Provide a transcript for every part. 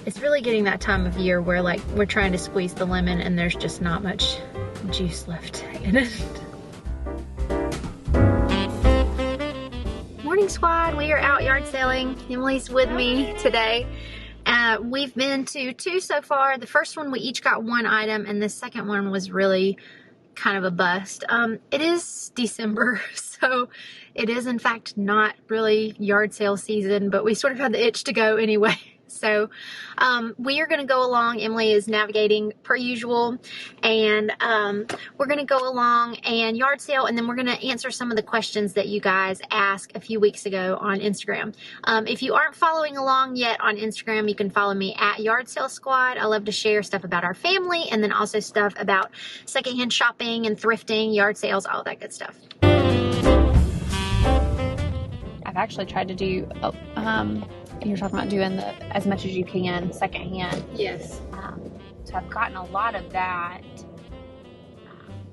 It's really getting that time of year where like we're trying to squeeze the lemon and there's just not much juice left in it. Morning squad, we are out yard selling. Emily's with me today. We've been to 2 so far. The first one we each got 1 item, and the second one was really kind of a bust. It is December, so it is in fact not really yard sale season, but we sort of had the itch to go anyway. So we are going to go along. Emily is navigating per usual, and we're going to go along and yard sale, and then we're going to answer some of the questions that you guys asked a few weeks ago on Instagram. If you aren't following along yet on Instagram, you can follow me at Yard Sale Squad. I love to share stuff about our family, and then also stuff about secondhand shopping and thrifting, yard sales, all that good stuff. I've actually tried to do you're talking about doing as much as you can secondhand. Yes. So I've gotten a lot of that,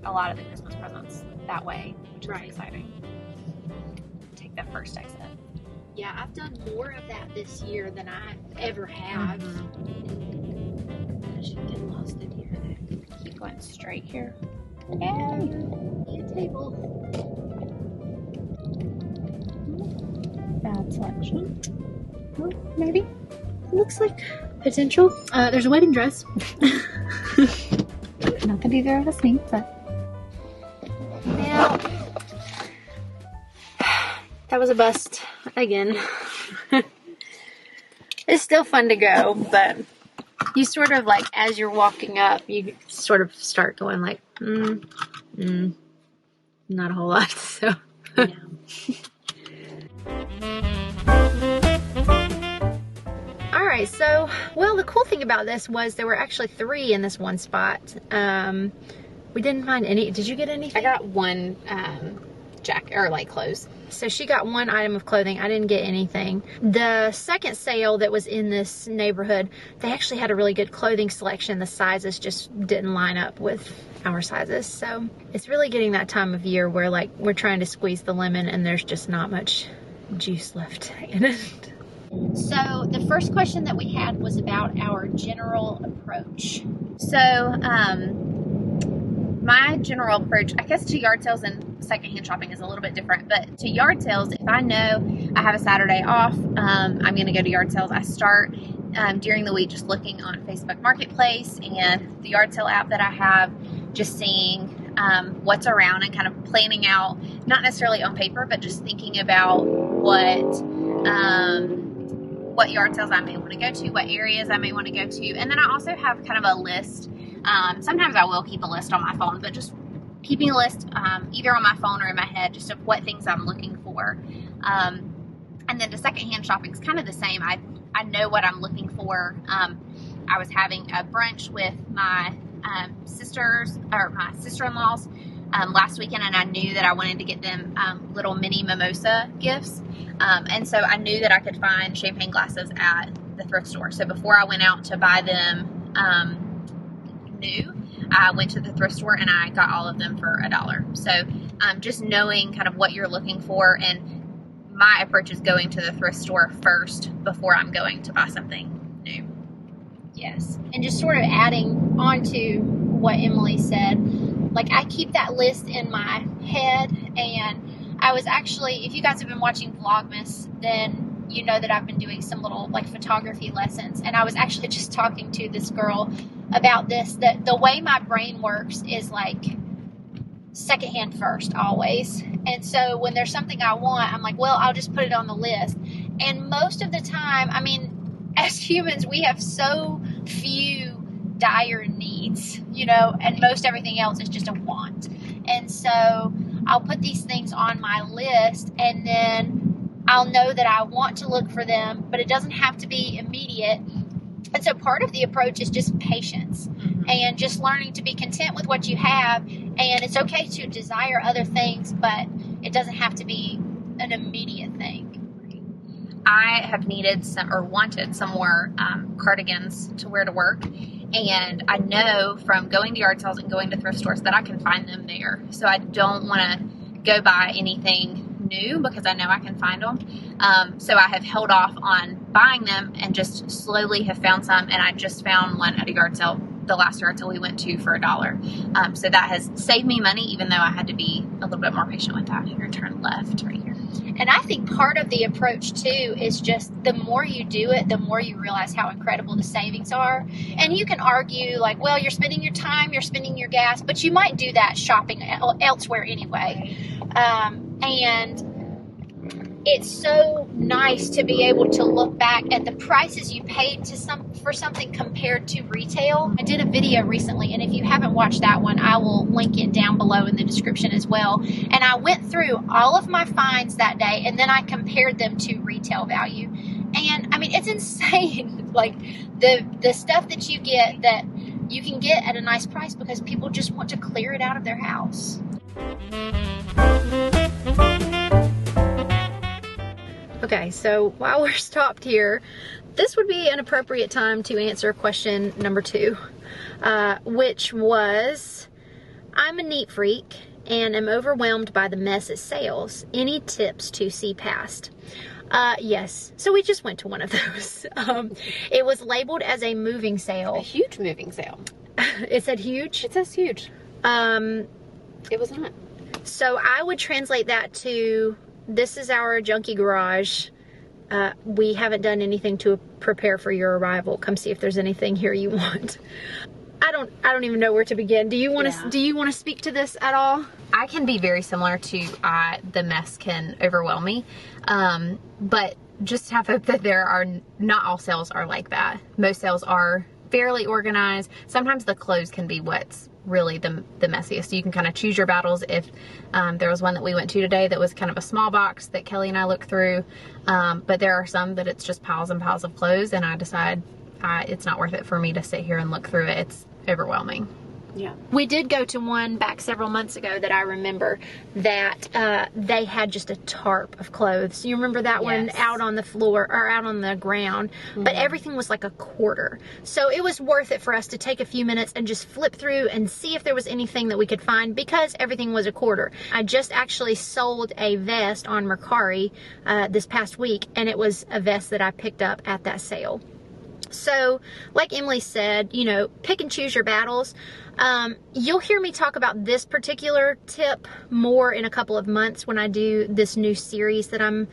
a lot of the Christmas presents that way, which is exciting. Take that first exit. Yeah, I've done more of that this year than I ever have. I should get lost in here. Keep going straight here. Yay! Yeah, table. Bad selection. Well, maybe. Looks like potential. There's a wedding dress. Not that either of us need, but. Now, that was a bust again. It's still fun to go, but you sort of like, as you're walking up, you sort of start going like, not a whole lot, so. Yeah. Alright, so, well, the cool thing about this was there were actually 3 in this one spot. We didn't find any. Did you get anything? I got 1 jacket, or like clothes. So she got 1 item of clothing. I didn't get anything. The second sale that was in this neighborhood, they actually had a really good clothing selection. The sizes just didn't line up with our sizes. So it's really getting that time of year where like we're trying to squeeze the lemon and there's just not much juice left in it. So the first question that we had was about our general approach. So my general approach, I guess, to yard sales and secondhand shopping is a little bit different, but to yard sales, if I know I have a Saturday off, I'm going to go to yard sales. I start during the week just looking on Facebook Marketplace and the yard sale app that I have, just seeing what's around and kind of planning out, not necessarily on paper, but just thinking about what yard sales I may want to go to, what areas I may want to go to. And then I also have kind of a list. Sometimes I will keep a list on my phone, but just keeping a list either on my phone or in my head, just of what things I'm looking for. And then the secondhand shopping is kind of the same. I know what I'm looking for. I was having a brunch with my sisters, or my sister-in-laws, last weekend, and I knew that I wanted to get them little mini mimosa gifts. And so I knew that I could find champagne glasses at the thrift store. So before I went out to buy them new, I went to the thrift store and I got all of them for $1. So just knowing kind of what you're looking for, and my approach is going to the thrift store first before I'm going to buy something new. Yes. And just sort of adding on to what Emily said, like I keep that list in my head, and I was actually, if you guys have been watching Vlogmas, then you know that I've been doing some little like photography lessons, and I was actually just talking to this girl about this, that the way my brain works is like secondhand first always. And so when there's something I want, I'm like, well, I'll just put it on the list. And most of the time, I mean, as humans, we have so few dire needs, you know, and most everything else is just a want. And so I'll put these things on my list, and then I'll know that I want to look for them, but it doesn't have to be immediate. And so part of the approach is just patience, and just learning to be content with what you have. And it's okay to desire other things, but it doesn't have to be an immediate thing. I have needed some, or wanted some more cardigans to wear to work. And I know from going to yard sales and going to thrift stores that I can find them there. So I don't want to go buy anything new because I know I can find them. So I have held off on buying them and just slowly have found some. And I just found one at a yard sale, the last yard sale we went to, for $1. So that has saved me money, even though I had to be a little bit more patient with that. Here, turn left right here. And I think part of the approach too is just the more you do it, the more you realize how incredible the savings are. And you can argue like, well, you're spending your time, you're spending your gas, but you might do that shopping elsewhere anyway. And it's so nice to be able to look back at the prices you paid for something compared to retail. I did a video recently, and if you haven't watched that one, I will link it down below in the description as well. And I went through all of my finds that day, and then I compared them to retail value. And I mean, it's insane. Like the stuff that you get that you can get at a nice price because people just want to clear it out of their house. Okay, so while we're stopped here, this would be an appropriate time to answer question number 2, which was, I'm a neat freak and am overwhelmed by the mess at sales. Any tips to see past? Yes. So we just went to one of those. It was labeled as a moving sale. A huge moving sale. It said huge? It says huge. It was not. So I would translate that to, this is our junkie garage. We haven't done anything to prepare for your arrival. Come see if there's anything here you want. I don't even know where to begin. Do you want to speak to this at all? I can be very similar to the mess can overwhelm me. But just have hope that not all sales are like that. Most sales are fairly organized. Sometimes the clothes can be what's really the messiest. So you can kind of choose your battles. If there was one that we went to today that was kind of a small box that Kelly and I looked through, but there are some that it's just piles and piles of clothes, and I decide it's not worth it for me to sit here and look through it. It's overwhelming. Yeah. We did go to one back several months ago that I remember that they had just a tarp of clothes. You remember that one out on the floor or out on the ground, but everything was like a quarter. So it was worth it for us to take a few minutes and just flip through and see if there was anything that we could find because everything was a quarter. I just actually sold a vest on Mercari this past week, and it was a vest that I picked up at that sale. So, like Emily said, you know, pick and choose your battles. You'll hear me talk about this particular tip more in a couple of months when I do this new series that I'm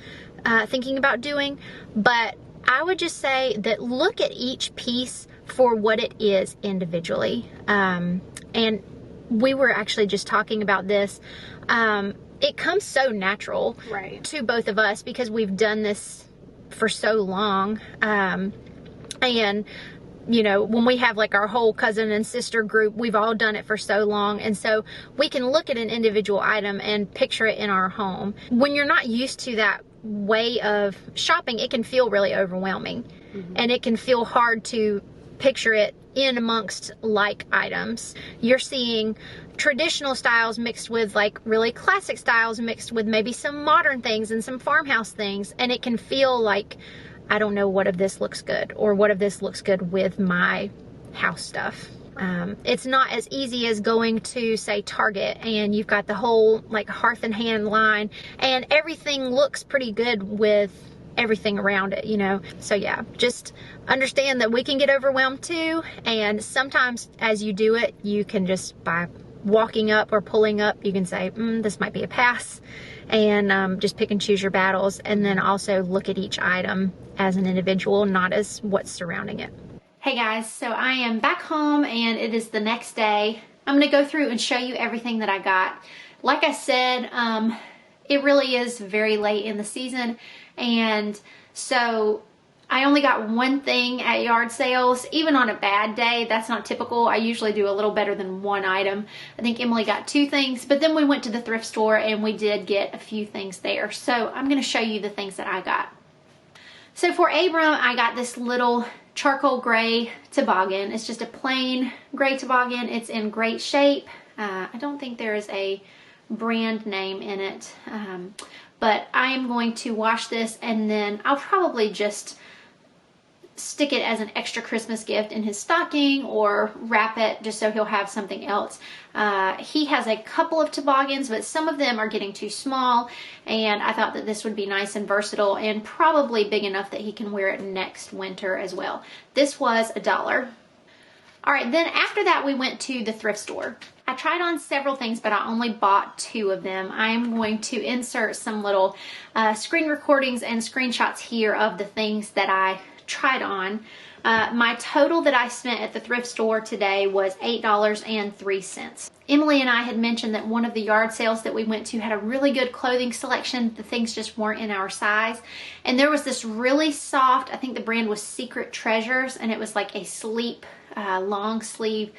thinking about doing. But I would just say that look at each piece for what it is individually. And we were actually just talking about this. It comes so natural to both of us because we've done this for so long. And, you know, when we have like our whole cousin and sister group, we've all done it for so long. And so we can look at an individual item and picture it in our home. When you're not used to that way of shopping, it can feel really overwhelming. And it can feel hard to picture it in amongst like items. You're seeing traditional styles mixed with like really classic styles mixed with maybe some modern things and some farmhouse things. And it can feel like, I don't know what of this looks good or what of this looks good with my house stuff. It's not as easy as going to, say, Target and you've got the whole like Hearth and Hand line and everything looks pretty good with everything around it, you know. So yeah, just understand that we can get overwhelmed too, and sometimes as you do it, you can just, by walking up or pulling up, you can say, this might be a pass, and just pick and choose your battles, and then also look at each item as an individual, not as what's surrounding it. Hey guys, so I am back home and it is the next day. I'm going to go through and show you everything that I got. Like I said, it really is very late in the season, and so I only got one thing at yard sales. Even on a bad day, that's not typical. I usually do a little better than one item. I think Emily got 2 things, but then we went to the thrift store and we did get a few things there. So I'm going to show you the things that I got. So for Abram, I got this little charcoal gray toboggan. It's just a plain gray toboggan. It's in great shape. I don't think there is a brand name in it, but I am going to wash this and then I'll probably just stick it as an extra Christmas gift in his stocking or wrap it just so he'll have something else. He has a couple of toboggans, but some of them are getting too small, and I thought that this would be nice and versatile and probably big enough that he can wear it next winter as well. This was $1. All right, then after that we went to the thrift store. I tried on several things, but I only bought 2 of them. I'm going to insert some little screen recordings and screenshots here of the things that I tried on. My total that I spent at the thrift store today was $8.03. Emily and I had mentioned that one of the yard sales that we went to had a really good clothing selection. The things just weren't in our size. And there was this really soft, I think the brand was Secret Treasures, and it was like a sleep, long sleeve,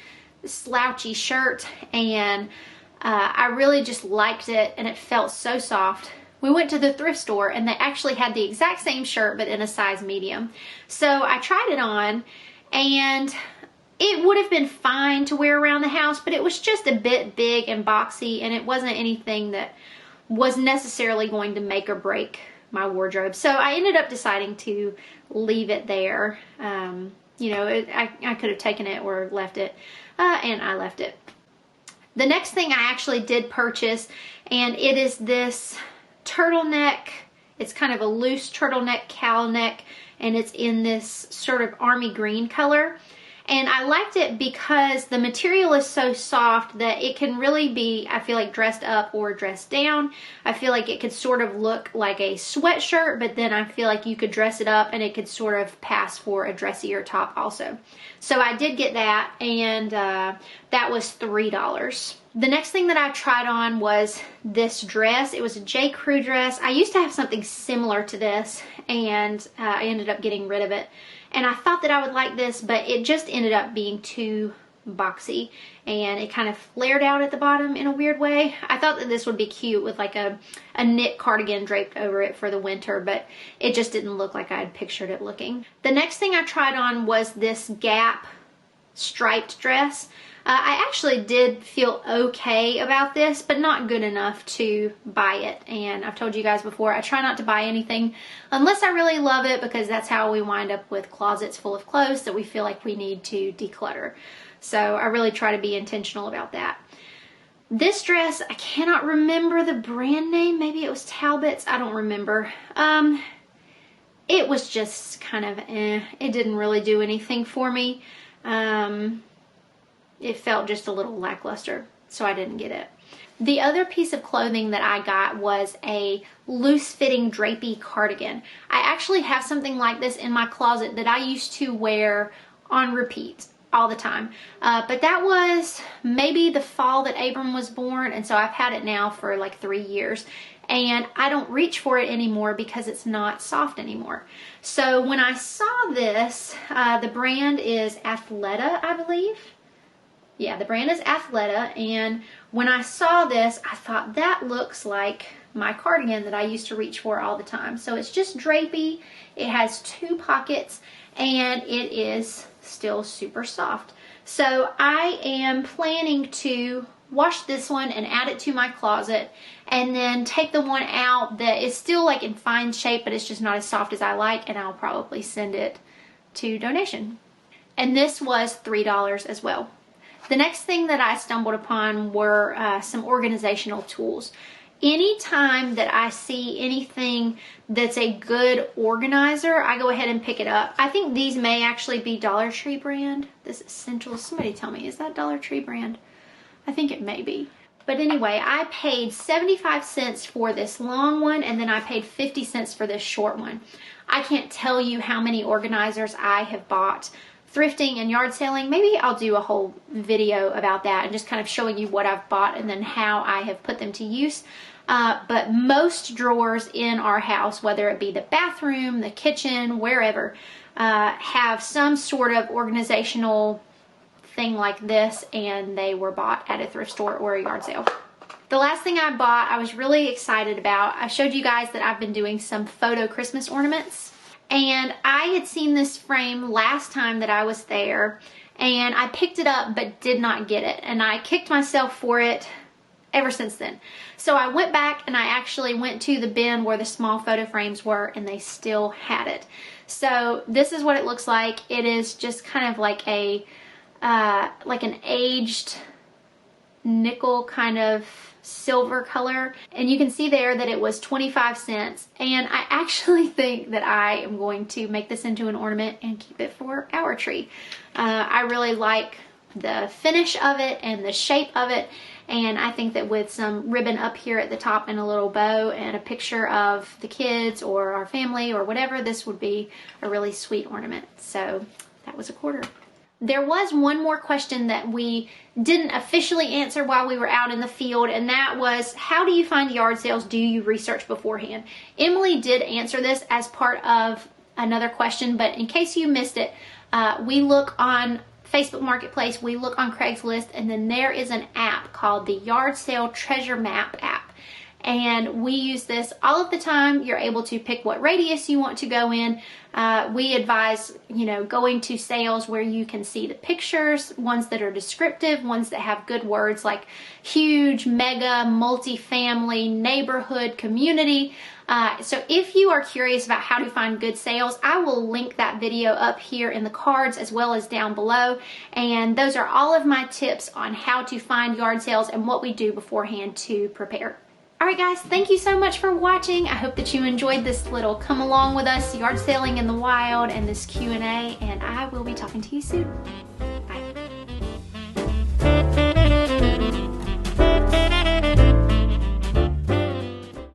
slouchy shirt, and I really just liked it, and it felt so soft. We went to the thrift store and they actually had the exact same shirt but in a size medium. So I tried it on, and it would have been fine to wear around the house, but it was just a bit big and boxy, and it wasn't anything that was necessarily going to make or break my wardrobe. So I ended up deciding to leave it there. You know, I could have taken it or left it, and I left it. The next thing I actually did purchase, and it is this turtleneck. It's kind of a loose turtleneck cowl neck, and it's in this sort of army green color. And I liked it because the material is so soft that it can really be, I feel like, dressed up or dressed down. I feel like it could sort of look like a sweatshirt, but then I feel like you could dress it up and it could sort of pass for a dressier top also. So I did get that, and that was $3. The next thing that I tried on was this dress. It was a J. Crew dress. I used to have something similar to this, and I ended up getting rid of it. And I thought that I would like this, but it just ended up being too boxy, and it kind of flared out at the bottom in a weird way. I thought that this would be cute with like a knit cardigan draped over it for the winter, but it just didn't look like I had pictured it looking. The next thing I tried on was this Gap striped dress. I actually did feel okay about this, but not good enough to buy it. And I've told you guys before, I try not to buy anything unless I really love it, because that's how we wind up with closets full of clothes that we feel like we need to declutter. So I really try to be intentional about that. This dress, I cannot remember the brand name. Maybe it was Talbot's. I don't remember. It was just kind of It didn't really do anything for me. It felt just a little lackluster, so I didn't get it. The other piece of clothing that I got was a loose-fitting drapey cardigan. I actually have something like this in my closet that I used to wear on repeat all the time. But that was maybe the fall that Abram was born, and so I've had it now for like 3 years. And I don't reach for it anymore because it's not soft anymore. So when I saw this, the brand is Athleta, I believe. Yeah, the brand is Athleta, and when I saw this, I thought that looks like my cardigan that I used to reach for all the time. So it's just drapey, it has 2 pockets, and it is still super soft. So I am planning to wash this one and add it to my closet, and then take the one out that is still like in fine shape, but it's just not as soft as I like, and I'll probably send it to donation. And this was $3 as well. The next thing that I stumbled upon were some organizational tools. Anytime that I see anything that's a good organizer, I go ahead and pick it up. I think these may actually be Dollar Tree brand. This Essentials, somebody tell me, is that Dollar Tree brand? I think it may be. But anyway, I paid 75 cents for this long one, and then I paid 50 cents for this short one. I can't tell you how many organizers I have bought thrifting and yard selling. Maybe I'll do a whole video about that and just kind of showing you what I've bought and then how I have put them to use. But most drawers in our house, whether it be the bathroom, the kitchen, wherever, have some sort of organizational thing like this, and they were bought at a thrift store or a yard sale. The last thing I bought, I was really excited about. I showed you guys that I've been doing some photo Christmas ornaments. And I had seen this frame last time that I was there, and I picked it up but did not get it, and I kicked myself for it ever since then. So I went back and I actually went to the bin where the small photo frames were, and they still had it. So this is what it looks like. It is just kind of like a like an aged nickel kind of silver color, and you can see there that it was 25 cents, and I actually think that I am going to make this into an ornament and keep it for our tree. I really like the finish of it and the shape of it, and I think that with some ribbon up here at the top and a little bow and a picture of the kids or our family or whatever, this would be a really sweet ornament. So that was a quarter. There was one more question that we didn't officially answer while we were out in the field, and that was, how do you find yard sales? Do you research beforehand? Emily did answer this as part of another question, but in case you missed it, we look on Facebook Marketplace, we look on Craigslist, and then there is an app called the Yard Sale Treasure Map app. And we use this all of the time. You're able to pick what radius you want to go in. We advise, going to sales where you can see the pictures, ones that are descriptive, ones that have good words like huge, mega, multi-family, neighborhood, community. So if you are curious about how to find good sales, I will link that video up here in the cards as well as down below. And those are all of my tips on how to find yard sales and what we do beforehand to prepare. Alright guys, thank you so much for watching. I hope that you enjoyed this little come along with us yard selling in the wild and this Q&A, and I will be talking to you soon.